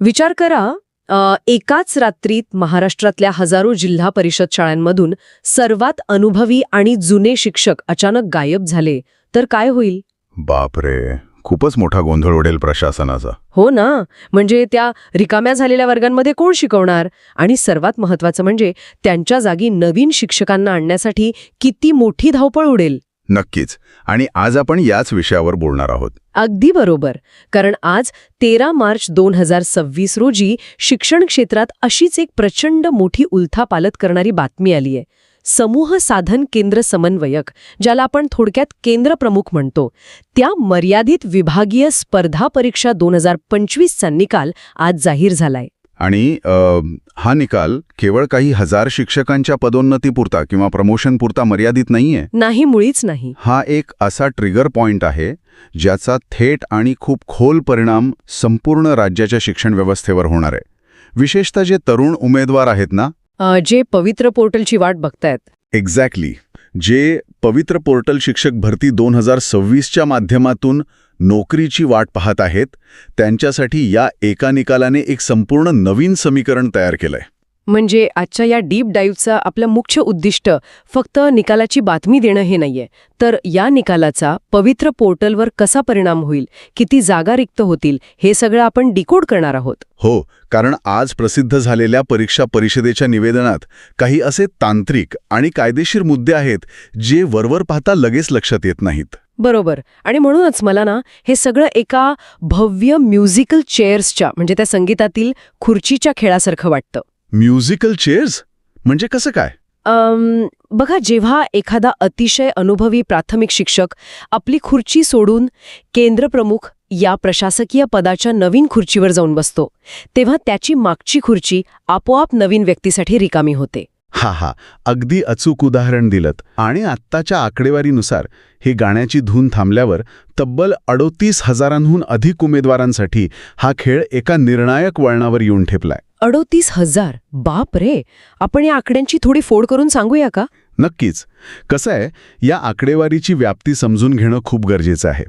विचार करा, एकाच रात्रीत महाराष्ट्रातल्या हजारो जिल्हा परिषद शाळांमधून सर्वात अनुभवी आणि जुने शिक्षक अचानक गायब झाले तर काय होईल? बापरे, खूपच मोठा गोंधळ उडेल प्रशासनाचा. हो ना, म्हणजे त्या रिकाम्या झालेल्या वर्गांमध्ये कोण शिकवणार? आणि सर्वात महत्त्वाचं म्हणजे त्यांच्या जागी नवीन शिक्षकांना आणण्यासाठी किती मोठी धावपळ उडेल. नक्कीच. आणि आज आपण याच विषयावर बोलणार आहोत. अगदी बरोबर. कारण आज 13 मार्च 2026 रोजी शिक्षण क्षेत्रात अशीच एक प्रचंड मोठी उलथापालथ करणारी बातमी आलीय. समूह साधन केंद्र समन्वयक, ज्याला आपण थोडक्यात केंद्र प्रमुख म्हणतो, त्या मर्यादित विभागीय स्पर्धा परीक्षा 2025चा निकाल आज जाहीर झालाय. आणि हा निकाल केवळ काही हजार शिक्षकांच्या पदोन्नतीपुरता किंवा प्रमोशनपुरता मर्यादित नाहीये. नाही, मुळीच नाही. हा एक असा ट्रिगर पॉइंट आहे ज्याचा थेट आणि खूप खोल परिणाम संपूर्ण राज्याच्या शिक्षण व्यवस्थेवर होणार आहे. विशेषतः जे तरुण उमेदवार आहेत ना, जे पवित्र पोर्टलची वाट बघतायत. एक्झॅक्टली. जे पवित्र पोर्टल शिक्षक भरती 2026च्या माध्यमातून नोकरीची वाट पाहत आहेत, त्यांच्यासाठी या एका निकालाने एक संपूर्ण नवीन समीकरण तयार केलंय. म्हणजे आजच्या या डीप डाईव्हचं आपलं मुख्य उद्दिष्ट फक्त निकालाची बातमी देणं हे नाहीये, तर या निकालाचा पवित्र पोर्टलवर कसा परिणाम होईल, किती जागा रिक्त होतील, हे सगळं आपण डिकोड करणार आहोत. हो, कारण आज प्रसिद्ध झालेल्या परीक्षा परिषदेच्या निवेदनात काही असे तांत्रिक आणि कायदेशीर मुद्दे आहेत जे वरवर पाहता लगेच लक्षात येत नाहीत. बरोबर. आणि म्हणूनच मला ना हे सगळं एका भव्य म्युझिकल चेअर्सच्या, म्हणजे त्या संगीतातील खुर्चीच्या खेळासारखं वाटतं. म्युझिकल चेअर्स म्हणजे कसं काय? बघा, जेव्हा एखादा अतिशय अनुभवी प्राथमिक शिक्षक आपली खुर्ची सोडून केंद्रप्रमुख या प्रशासकीय पदाच्या नवीन खुर्चीवर जाऊन बसतो, तेव्हा त्याची मागची खुर्ची आपोआप नवीन व्यक्तीसाठी रिकामी होते. हा, अगदी अचूक उदाहरण दिलंत. आणि आत्ताच्या आकडेवारीनुसार ही गाण्याची धून थांबल्यावर तब्बल 38,000हून अधिक उमेदवारांसाठी हा खेळ एका निर्णायक वळणावर येऊन ठेपलाय. 38,000? बाप रे! आपण या आकड्यांची थोडी फोड करून सांगूया का? नक्कीच. कसं आहे, या आकडेवारीची व्याप्ती समजून घेणं खूप गरजेचं आहे.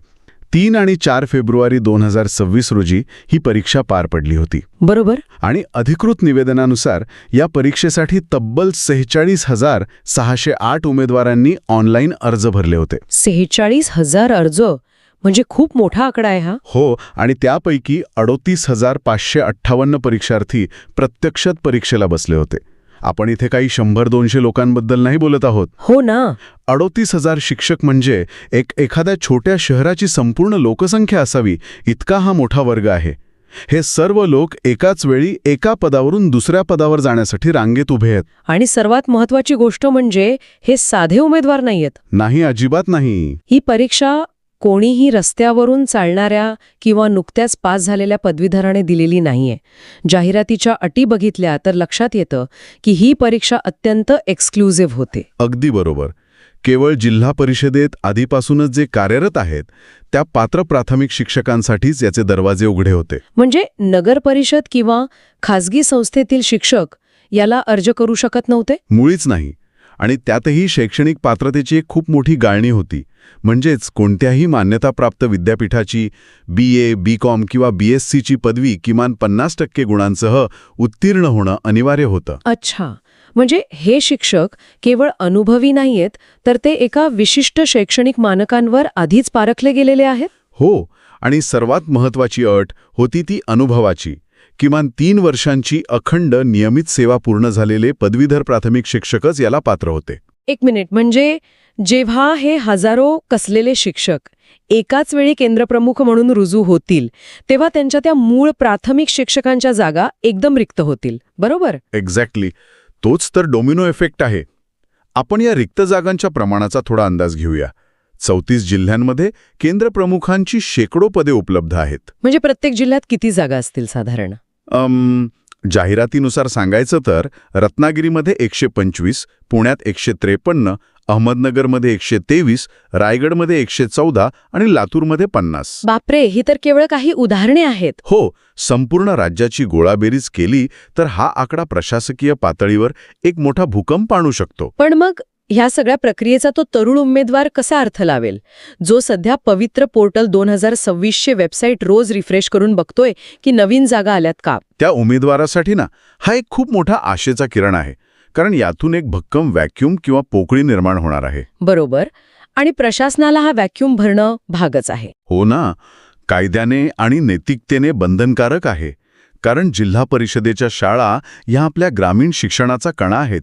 3 आणि 4 फेब्रुवारी 2026 रोजी ही परीक्षा पार पडली होती. बरोबर. आणि अधिकृत निवेदनानुसार या परीक्षेसाठी तब्बल 46,608 उमेदवारांनी ऑनलाईन अर्ज भरले होते. 46,000 अर्ज म्हणजे खूप मोठा आकडा आहे हा. हो, आणि त्यापैकी 38,558 परीक्षार्थी प्रत्यक्षात परीक्षेला बसले होते. आपण इथे काही 100-200 लोकांबद्दल नाही बोलत आहोत. हो ना. 38,000 शिक्षक म्हणजे एखाद्या छोट्या शहराची संपूर्ण लोकसंख्या असावी इतका हा मोठा वर्ग आहे. हे सर्व लोक एकाच वेळी एका पदावरून दुसऱ्या पदावर जाण्यासाठी रांगेत उभे आहेत. आणि सर्वात महत्त्वाची गोष्ट म्हणजे हे साधे उमेदवार नाहीयेत. नाही, अजिबात नाही. ही परीक्षा कोणीही रस्त्यावरून चालणाऱ्या किंवा नुकत्याच पास झालेल्या पदवीधराने दिलेली नाहीये. जाहिरातीच्या अटी बघितल्या तर लक्षात येतं की ही परीक्षा अत्यंत एक्सक्लुझिव्ह होते. अगदी बरोबर. केवळ जिल्हा परिषदेत आधीपासूनच जे कार्यरत आहेत त्या पात्र प्राथमिक शिक्षकांसाठीच याचे दरवाजे उघडे होते. म्हणजे नगर परिषद किंवा खासगी संस्थेतील शिक्षक याला अर्ज करू शकत नव्हते? मुळीच नाही. आणि त्यातही शैक्षणिक पात्रतेची एक खूप मोठी गाळणी होती. म्हणजेच कोणत्याही मान्यताप्राप्त विद्यापीठाची BA, BCom किंवा BScची पदवी किमान 50% गुणांसह उत्तीर्ण होणं अनिवार्य होतं. अच्छा, म्हणजे हे शिक्षक केवळ अनुभवी नाहीयेत, तर ते एका विशिष्ट शैक्षणिक मानकांवर आधीच पारखले गेलेले आहेत. हो, आणि सर्वात महत्त्वाची अट होती ती अनुभवाची. किमान 3 वर्षांची अखंड नियमित सेवा पूर्ण झालेले पदवीधर प्राथमिक शिक्षकच याला पात्र होते. एक मिनिट, म्हणजे जेव्हा हे हजारो कसलेले शिक्षक एकाच वेळी केंद्रप्रमुख म्हणून रुजू होतील, तेव्हा त्यांच्या त्या मूळ प्राथमिक शिक्षकांच्या जागा एकदम रिक्त होतील, बरोबर? एक्झॅक्टली. तोच तर डोमिनो इफेक्ट आहे. आपण या रिक्त जागांच्या प्रमाणाचा थोडा अंदाज घेऊया. 34 जिल्ह्यांमध्ये केंद्रप्रमुखांची शेकडो पदे उपलब्ध आहेत. म्हणजे प्रत्येक जिल्ह्यात किती जागा असतील साधारण? जाहिरातीनुसार सांगायचं तर रत्नागिरीमध्ये 125, पुण्यात 153, अहमदनगरमध्ये 123, रायगडमध्ये 114 आणि लातूरमध्ये 50. बापरे, ही तर केवळ काही उदाहरणे आहेत. हो, संपूर्ण राज्याची गोळाबेरीज केली तर हा आकडा प्रशासकीय पातळीवर एक मोठा भूकंप आणू शकतो. पण मग ह्या सगळ्या प्रक्रियेचा तो तरुण उमेदवार कसा अर्थ लावेल, जो सध्या पवित्र पोर्टल 2026चे वेबसाईट रोज रिफ्रेश करून बघतोय की नवीन जागा आल्यात का? त्या उमेदवारासाठी ना हा एक खूप मोठा आशेचा किरण आहे, कारण यातून एक भक्कम व्हॅक्यूम किंवा पोकळी निर्माण होणार आहे. बरोबर. आणि प्रशासनाला हा व्हॅक्यूम भरणं भागच आहे. हो ना, कायद्याने आणि नैतिकतेने बंधनकारक आहे. कारण जिल्हा परिषदेच्या शाळा ह्या आपल्या ग्रामीण शिक्षणाचा कणा आहेत.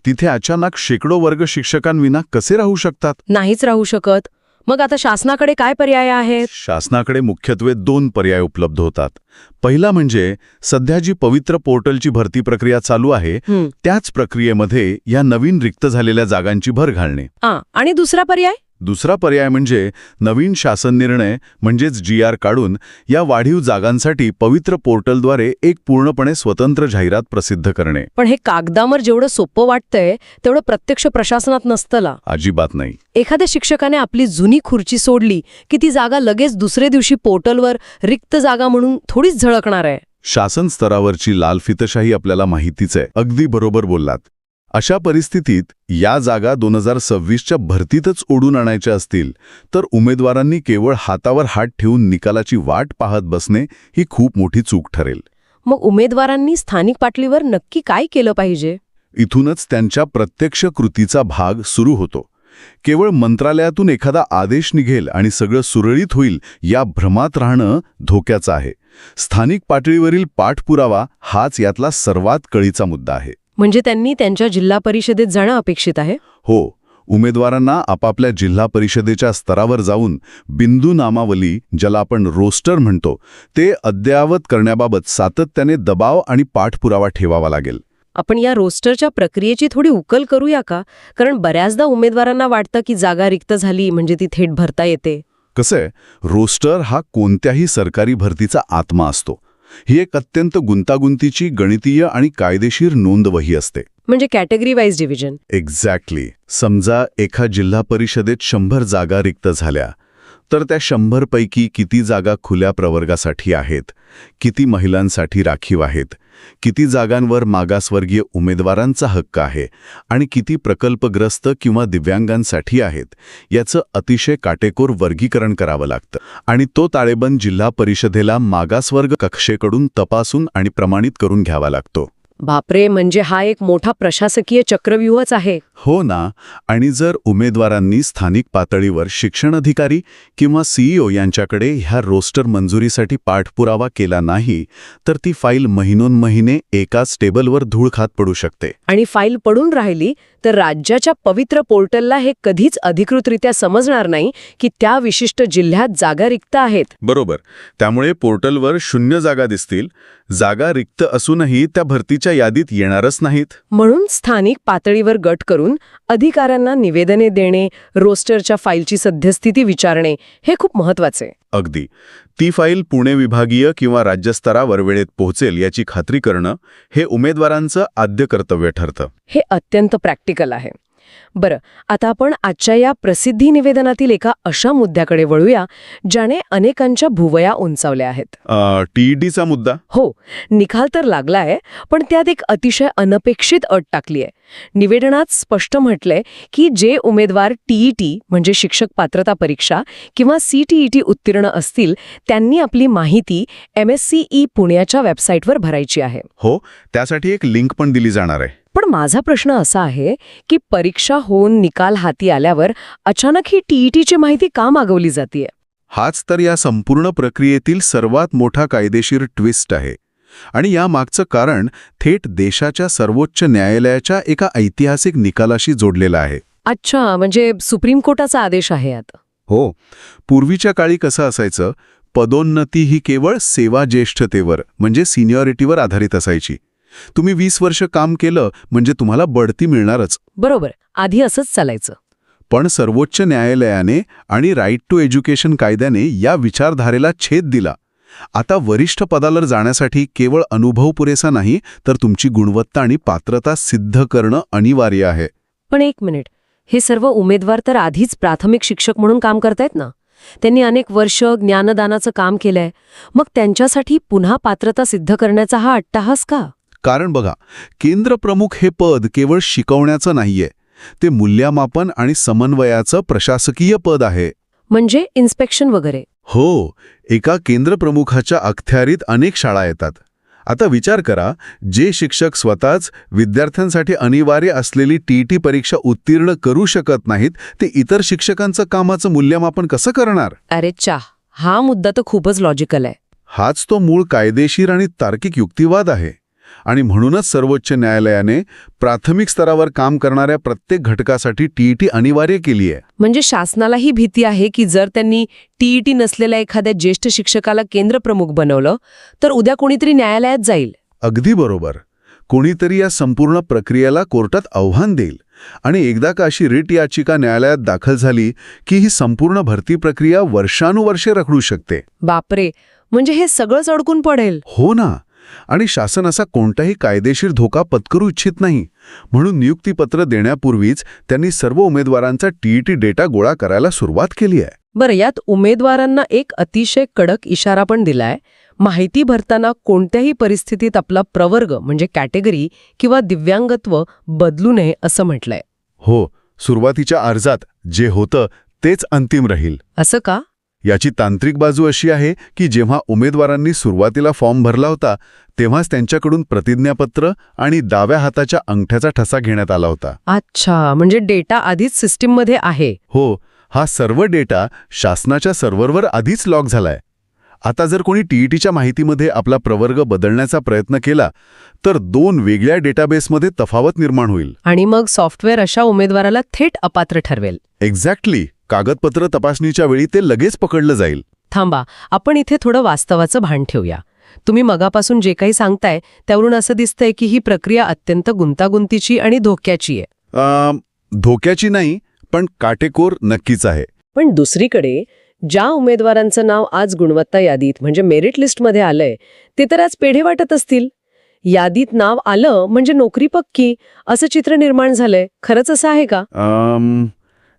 तिथे अचानक शेकडो वर्ग शिक्षकांविना कसे राहू शकतात? नाहीच राहू शकत. मग आता शासनाकडे काय पर्याय आहेत? शासनाकडे मुख्यत्वे 2 पर्याय उपलब्ध होतात. पहिला म्हणजे सध्या जी पवित्र पोर्टलची भरती प्रक्रिया चालू आहे त्याच प्रक्रियेमध्ये या नवीन रिक्त झालेल्या जागांची भर घालणे. आणि दुसरा पर्याय? दुसरा पर्याय म्हणजे नवीन शासन निर्णय म्हणजेच GR काढून या वाढीव जागांसाठी पवित्र पोर्टलद्वारे एक पूर्णपणे स्वतंत्र जाहिरात प्रसिद्ध करणे. पण हे कागदावर जेवढं सोपं वाटतंय तेवढं प्रत्यक्ष प्रशासनात नसतंला. अजिबात नाही. एखाद्या शिक्षकाने आपली जुनी खुर्ची सोडली की ती जागा लगेच दुसरे दिवशी पोर्टलवर रिक्त जागा म्हणून थोडीच झळकणार आहे. शासन स्तरावरची लाल फितशाही आपल्याला माहितीच आहे. अगदी बरोबर बोललात. अशा परिस्थितीत या जागा 2026च्या भरतीतच ओढून आणायच्या असतील तर उमेदवारांनी केवळ हातावर हात ठेवून निकालाची वाट पाहत बसणे ही खूप मोठी चूक ठरेल. मग उमेदवारांनी स्थानिक पातळीवर नक्की काय केलं पाहिजे? इथूनच त्यांच्या प्रत्यक्ष कृतीचा भाग सुरू होतो. केवळ मंत्रालयातून एखादा आदेश निघेल आणि सगळं सुरळीत होईल या भ्रमात राहणं धोक्याचं आहे. स्थानिक पातळीवरील पाठपुरावा हाच यातला सर्वात कळीचा मुद्दा आहे. म्हणजे त्यांनी त्यांच्या जिल्हा परिषदेत जाणं अपेक्षित आहे? हो. उमेदवारांना आपापल्या जिल्हा परिषदेच्या स्तरावर जाऊन बिंदू नामावली, ज्याला आपण रोस्टर म्हणतो, ते अद्ययावत करण्याबाबत सातत्याने दबाव आणि पाठपुरावा ठेवावा लागेल. आपण या रोस्टरच्या प्रक्रियेची थोडी उकल करूया का? कारण बऱ्याचदा उमेदवारांना वाटतं की जागा रिक्त झाली म्हणजे ती थेट भरता येते. कसंय, रोस्टर हा कोणत्याही सरकारी भरतीचा आत्मा असतो. ही एक अत्यंत गुंतागुंतीची गणितीय आणि कायदेशीर नोंदवही असते. म्हणजे कॅटेगरी वाईज डिव्हिजन. एक्झॅक्टली. समजा एका जिल्हा परिषदेत 100 जागा रिक्त झाल्या तर त्या 100 पैकी किती जागा खुल्या प्रवर्गासाठी आहेत, किती महिलांसाठी राखीव आहेत, किती जागांवर मागासवर्गीय उमेदवारांचा हक्क आहे आणि किती प्रकल्पग्रस्त किंवा दिव्यांगांसाठी आहेत, याचं अतिशय काटेकोर वर्गीकरण करावं लागतं. आणि तो ताळेबंद जिल्हा परिषदेला मागासवर्ग कक्षेकडून तपासून आणि प्रमाणित करून घ्यावा लागतो. बापरे, म्हणजे हा एक मोठा प्रशासकीय चक्रव्यूहच आहे. हो ना. आणि जर उमेदवारांनी स्थानिक पातळीवर शिक्षण अधिकारी किंवा CEO यांच्याकडे ह्या रोस्टर मंजुरीसाठी पाठपुरावा केला नाही तर ती फाईल महिनोन्महिने एकाच टेबलवर धूळ खात पडू शकते. आणि फाईल पडून राहिली तर राज्याच्या पवित्र पोर्टलला हे कधीच अधिकृतरित्या समजणार नाही की त्या विशिष्ट जिल्ह्यात जागा रिक्त आहेत. बरोबर. त्यामुळे पोर्टलवर 0 जागा दिसतील. जागा रिक्त असूनही त्या भरतीच्या यादीत येणारच नाहीत. म्हणून स्थानिक पातळीवर गट करून अधिकाऱ्यांना निवेदने देणे, रोस्टरच्या फाईलची सद्यस्थिती विचारणे हे खूप महत्वाचे. अगदी. ती फाईल पुणे विभागीय किंवा राज्यस्तरावर वेळेत पोहोचेल याची खात्री करणं हे उमेदवारांचं आद्य कर्तव्य ठरतं. हे अत्यंत प्रॅक्टिकल आहे. बरं, आता आपण आजच्या या प्रसिद्धी निवेदनातील एका अशा मुद्द्याकडे वळूया ज्याने अनेकांच्या भुवया उंचावल्या आहेत. TETचा मुद्दा. हो, निकाल तर लागलाय, पण त्यात एक अतिशय अनपेक्षित अट टाकली आहे. निवेदनात स्पष्ट म्हटलंय की जे उमेदवार TET म्हणजे शिक्षक पात्रता परीक्षा किंवा CTET उत्तीर्ण असतील त्यांनी आपली माहिती MSCE पुण्याच्या वेबसाईटवर भरायची आहे. हो, त्यासाठी एक लिंक पण दिली जाणार आहे. पण माझा प्रश्न असा आहे की परीक्षा होऊन निकाल हाती आल्यावर अचानक ही TETची माहिती का मागवली जातीये? हाच तर या संपूर्ण प्रक्रियेतील सर्वात मोठा कायदेशीर ट्विस्ट आहे. आणि या मागचं कारण थेट देशाच्या सर्वोच्च न्यायालयाच्या एका ऐतिहासिक निकालाशी जोडलेलं आहे. अच्छा, म्हणजे सुप्रीम कोर्टाचा आदेश आहे आता. हो. पूर्वीच्या काळी कसं असायचं, पदोन्नती ही केवळ सेवा ज्येष्ठतेवर म्हणजे सिनियरिटीवर आधारित असायची. तुम्ही 20 वर्ष काम केलं म्हणजे तुम्हाला बढती मिळणारच. बरोबर, आधी असंच चालायचं. पण सर्वोच्च न्यायालयाने आणि राईट टू एज्युकेशन कायद्याने या विचारधारेला छेद दिला. आता वरिष्ठ पदावर जाण्यासाठी केवळ अनुभव पुरेसा नाही तर तुमची गुणवत्ता आणि पात्रता सिद्ध करणं अनिवार्य आहे. पण एक मिनिट, हे सर्व उमेदवार तर आधीच प्राथमिक शिक्षक म्हणून काम करतायत ना. त्यांनी अनेक वर्ष ज्ञानदानाचं काम केलंय. मग त्यांच्यासाठी पुन्हा पात्रता सिद्ध करण्याचा हा अट्टाहास का? कारण बघा, केंद्रप्रमुख हे पद केवळ शिकवण्याचं नाहीये, ते मूल्यमापन आणि समन्वयाचं प्रशासकीय पद आहे. म्हणजे इन्स्पेक्शन वगैरे. हो, एका केंद्रप्रमुखाच्या अखत्यारीत अनेक शाळा येतात. आता विचार करा, जे शिक्षक स्वतःच विद्यार्थ्यांसाठी अनिवार्य असलेली टीईटी परीक्षा उत्तीर्ण करू शकत नाहीत, ते इतर शिक्षकांचं कामाचं मूल्यमापन कसं करणार? अरे हा मुद्दा तर खूपच लॉजिकल आहे. हाच तो मूळ कायदेशीर आणि तार्किक युक्तिवाद आहे. आणि म्हणूनच सर्वोच्च न्यायालयाने प्राथमिक स्तरावर काम करणाऱ्या प्रत्येक घटकासाठी टीईटी अनिवार्य केली आहे. म्हणजे शासनालाही भीती आहे की जर त्यांनी टीईटी नसलेल्या एखाद्या ज्येष्ठ शिक्षकाला केंद्रप्रमुख बनवलं तर उद्या कोणीतरी न्यायालयात जाईल. अगदी बरोबर. कोणीतरी या संपूर्ण प्रक्रियेला कोर्टात आव्हान देईल आणि एकदा का अशी रिट याचिका न्यायालयात दाखल झाली की ही संपूर्ण भरती प्रक्रिया वर्षानुवर्षे रखडू शकते. बापरे, म्हणजे हे सगळंच अडकून पडेल. हो ना. आणि शासन असा कोणताही कायदेशीर धोका पत्करू इच्छित नाही. म्हणून नियुक्तीपत्र देण्यापूर्वीच त्यांनी सर्व उमेदवारांचा टीईटी डेटा गोळा करायला सुरुवात केली आहे. बरं, यात उमेदवारांना एक अतिशय कडक इशारा पण दिलाय. माहिती भरताना कोणत्याही परिस्थितीत आपला प्रवर्ग म्हणजे कॅटेगरी किंवा दिव्यांगत्व बदलू नये असं म्हटलंय. हो, सुरुवातीच्या अर्जात जे होतं तेच अंतिम राहील. असं का? याची तांत्रिक बाजू अशी आहे की जेव्हा उमेदवारांनी सुरुवातीला फॉर्म भरला होता तेव्हाच त्यांच्याकडून प्रतिज्ञापत्र आणि डाव्या हाताच्या अंगठ्याचा ठसा घेण्यात आला होता. अच्छा, म्हणजे डेटा आधीच सिस्टीममध्ये आहे. हो, हा सर्व डेटा शासनाच्या सर्व्हरवर आधीच लॉग झालाय. आता जर कोणी टीईटीच्या माहितीमध्ये आपला प्रवर्ग बदलण्याचा प्रयत्न केला तर 2 वेगळ्या डेटाबेसमध्ये तफावत निर्माण होईल. आणि मग सॉफ्टवेअर अशा उमेदवाराला थेट अपात्र ठरवेल. एक्झॅक्टली. कागदपत्र तपासणीच्या वेळी ते लगेच पकडलं जाईल. थांबा, आपण इथे थोडं वास्तवाचं भान ठेवूया. तुम्ही मगापासून जे काही सांगताय त्यावरून असं दिसतंय की ही प्रक्रिया अत्यंत गुंतागुंतीची आणि धोक्याची आहे. धोक्याची नाही, पण काटेकोर नक्कीच आहे. पण दुसरीकडे ज्या उमेदवारांचं नाव आज गुणवत्ता यादीत म्हणजे मेरिट लिस्टमध्ये आलंय ते तर आज पेढे वाटत असतील. यादीत नाव आलं म्हणजे नोकरी पक्की असं चित्र निर्माण झालंय. खरंच असं आहे का?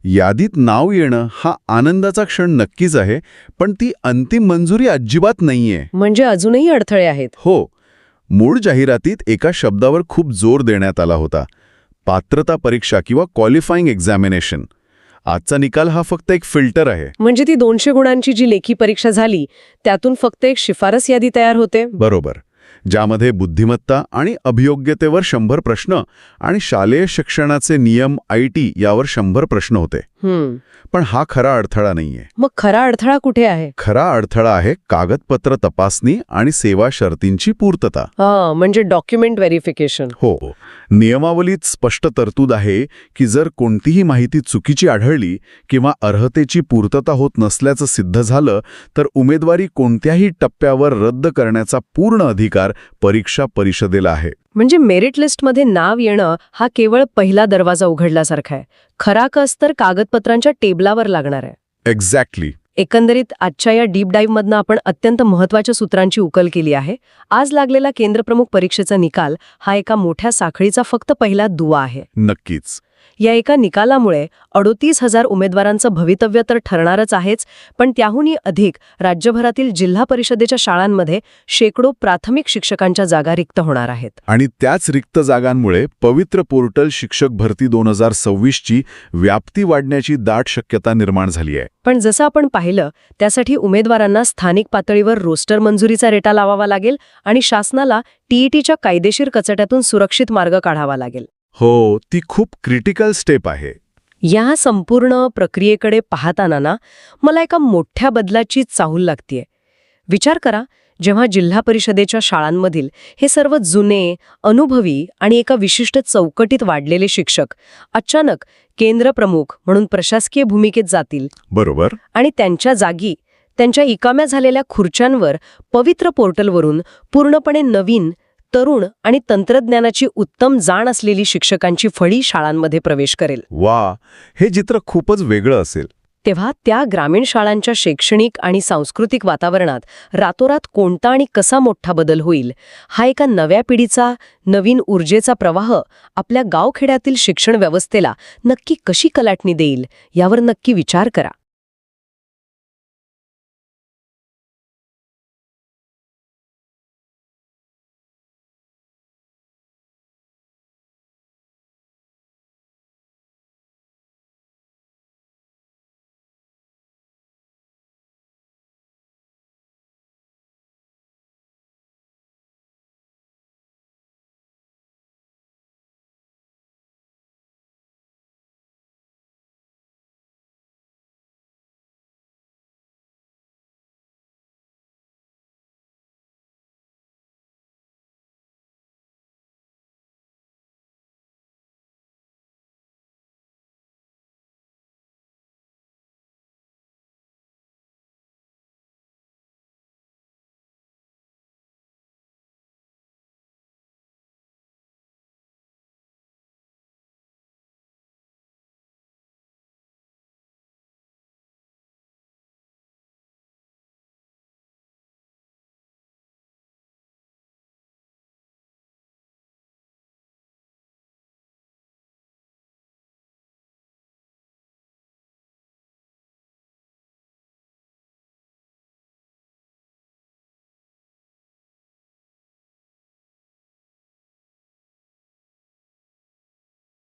यादीत नाव येणं हा आनंदाचा क्षण नक्कीच आहे, पण ती अंतिम मंजुरी अजिबात नाहीये. म्हणजे अजूनही अडथळे आहेत. हो. मूळ जाहिरातीत एका शब्दावर खूप जोर देण्यात आला होता, पात्रता परीक्षा किंवा क्वालिफाईंग एक्झामिनेशन. आजचा निकाल हा फक्त एक फिल्टर आहे. म्हणजे ती 200 गुणांची जी लेखी परीक्षा झाली त्यातून फक्त एक शिफारस यादी तयार होते. बरोबर. ज्यामध्ये बुद्धिमत्ता आणि अभियोग्यतेवर 100 प्रश्न आणि शालेय शिक्षणाचे नियम IT यावर 100 प्रश्न होते. पण हा खरा अडथळा नाहीये. मग खरा अडथळा कुठे आहे? खरा अडथळा आहे कागदपत्र तपासणी आणि सेवा शर्तींची पूर्तता. म्हणजे डॉक्युमेंट व्हेरिफिकेशन. हो. नियमावलीत स्पष्ट तरतूद आहे की जर कोणतीही माहिती चुकीची आढळली किंवा अर्हतेची पूर्तता होत नसल्याचं सिद्ध झालं तर उमेदवारी कोणत्याही टप्प्यावर रद्द करण्याचा पूर्ण अधिकार परीक्षा परिषदेला आहे. म्हणजे मेरिट लिस्टमध्ये नाव येणं हा केवळ पहिला दरवाजा उघडल्यासारखा आहे. खरा कस तर कागदपत्रांच्या टेबलावर लागणार आहे. एक्झॅक्टली. एकंदरीत आजच्या या डीप डाईव्हमधनं आपण अत्यंत महत्त्वाच्या सूत्रांची उकल केली आहे. आज लागलेला केंद्रप्रमुख परीक्षेचा निकाल हा एका मोठ्या साखळीचा फक्त पहिला दुवा आहे. नक्कीच. या एका निकालामुळे 38,000 उमेदवारांचं भवितव्य तर ठरणारच आहेच, पण त्याहूनही अधिक राज्यभरातील जिल्हा परिषदेच्या शाळांमध्ये शेकडो प्राथमिक शिक्षकांच्या जागा रिक्त होणार आहेत. आणि त्याच रिक्त जागांमुळे पवित्र पोर्टल शिक्षक भरती 2026ची व्याप्ती वाढण्याची दाट शक्यता निर्माण झाली आहे. पण जसं आपण पाहिलं त्यासाठी उमेदवारांना स्थानिक पातळीवर रोस्टर मंजुरीचा रेटा लावावा लागेल आणि शासनाला टीईटीच्या कायदेशीर कचट्यातून सुरक्षित मार्ग काढावा लागेल. हो, ती खूप क्रिटिकल स्टेप आहे. या संपूर्ण प्रक्रियेकडे पाहताना ना मला एका मोठ्या बदलाची चाहूल लागतेय. विचार करा, जेव्हा जिल्हा परिषदेच्या शाळांमधील हे सर्व जुने, अनुभवी आणि एका विशिष्ट चौकटीत वाढलेले शिक्षक अचानक केंद्रप्रमुख म्हणून प्रशासकीय भूमिकेत जातील. बरोबर. आणि त्यांच्या जागी त्यांच्या इकाम्या झालेल्या खुर्च्यांवर पवित्र पोर्टलवरून पूर्णपणे नवीन, तरुण आणि तंत्रज्ञानाची उत्तम जाण असलेली शिक्षकांची फळी शाळांमध्ये प्रवेश करेल. वा, हे चित्र खूपच वेगळं असेल. तेव्हा त्या ग्रामीण शाळांच्या शैक्षणिक आणि सांस्कृतिक वातावरणात रातोरात कोणता आणि कसा मोठा बदल होईल, हा एका नव्या पिढीचा, नवीन ऊर्जेचा प्रवाह आपल्या गावखेड्यातील शिक्षण व्यवस्थेला नक्की कशी कलाटणी देईल यावर नक्की विचार करा.